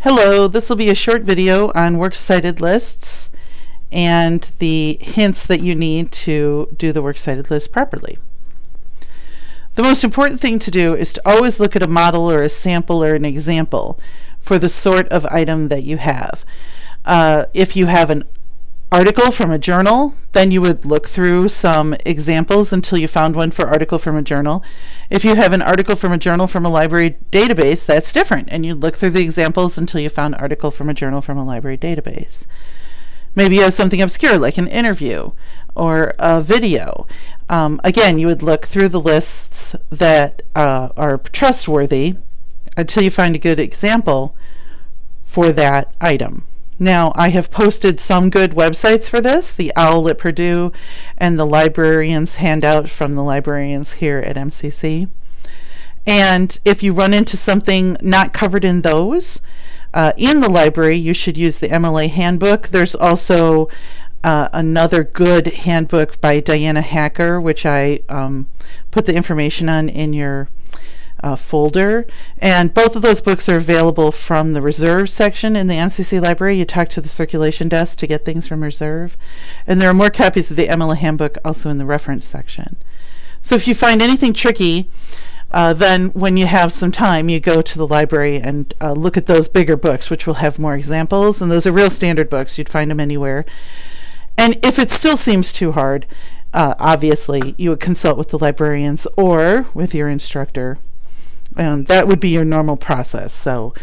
Hello, this will be a short video on works cited lists and the hints that you need to do the works cited list properly. The most important thing to do is to always look at a model or a sample or an example for the sort of item that you have. If you have an article from a journal, then you would look through some examples until you found one for article from a journal. If you have an article from a journal from a library database, that's different, and you look through the examples until you found an article from a journal from a library database. Maybe you have something obscure like an interview or a video. Again, you would look through the lists that are trustworthy until you find a good example for that item. Now, I have posted some good websites for this, the OWL at Purdue and the librarian's handout from the librarians here at MCC. And if you run into something not covered in those, in the library, you should use the MLA handbook. There's also another good handbook by Diana Hacker, which I put the information on in your folder, and both of those books are available from the reserve section in the MCC library. You talk to the circulation desk to get things from reserve, and there are more copies of the MLA handbook also in the reference section. So if you find anything tricky, then when you have some time, you go to the library and look at those bigger books, which will have more examples, and those are real standard books. You'd find them anywhere. And if it still seems too hard, obviously you would consult with the librarians or with your instructor. That would be your normal process. So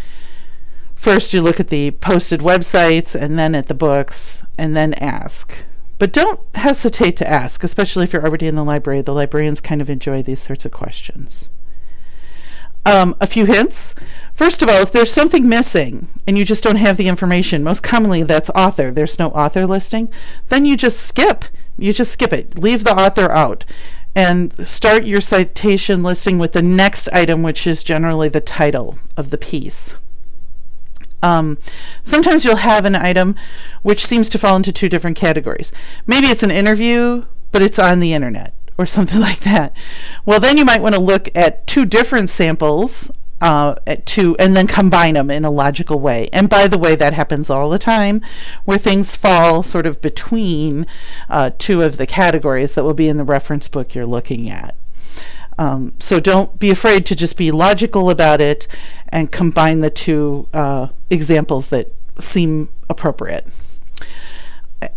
first you look at the posted websites, and then at the books, and then ask. But don't hesitate to ask, especially if you're already in the library. The librarians kind of enjoy these sorts of questions. A few hints. First of all, if there's something missing and you just don't have the information, most commonly that's author, there's no author listing, then you just skip. You just skip it. Leave the author out and start your citation listing with the next item, which is generally the title of the piece. Sometimes you'll have an item which seems to fall into two different categories. Maybe it's an interview, but it's on the internet or something like that. Well, then you might want to look at two different samples and then combine them in a logical way. And by the way, that happens all the time, where things fall sort of between two of the categories that will be in the reference book you're looking at. So don't be afraid to just be logical about it and combine the two examples that seem appropriate.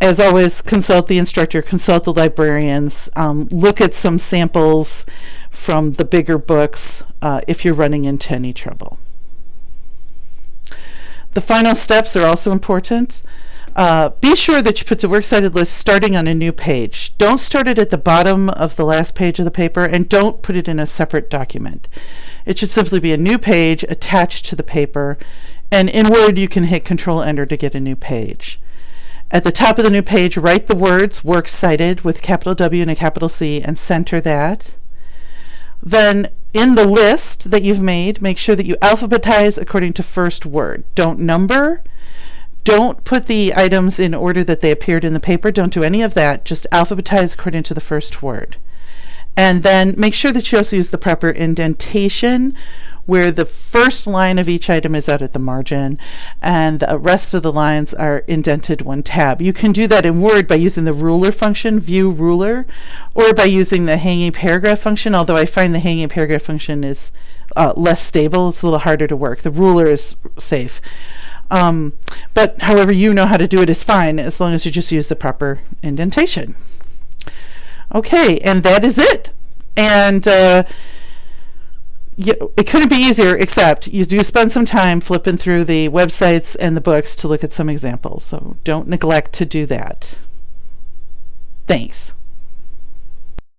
As always, consult the instructor, consult the librarians, look at some samples from the bigger books if you're running into any trouble. The final steps are also important. Be sure that you put the works cited list starting on a new page. Don't start it at the bottom of the last page of the paper, and don't put it in a separate document. It should simply be a new page attached to the paper, and in Word you can hit Control-Enter to get a new page. At the top of the new page, write the words works cited with a capital W and a capital C and center that. Then in the list that you've made, make sure that you alphabetize according to first word. Don't number. Don't put the items in order that they appeared in the paper. Don't do any of that. Just alphabetize according to the first word. And then make sure that you also use the proper indentation, where the first line of each item is out at the margin and the rest of the lines are indented one tab. You can do that in Word by using the ruler function, view ruler, or by using the hanging paragraph function, although I find the hanging paragraph function is less stable. It's a little harder to work. The ruler is safe. But however you know how to do it is fine, as long as you just use the proper indentation. Okay, and that is it. And it couldn't be easier, except you do spend some time flipping through the websites and the books to look at some examples. So don't neglect to do that. Thanks.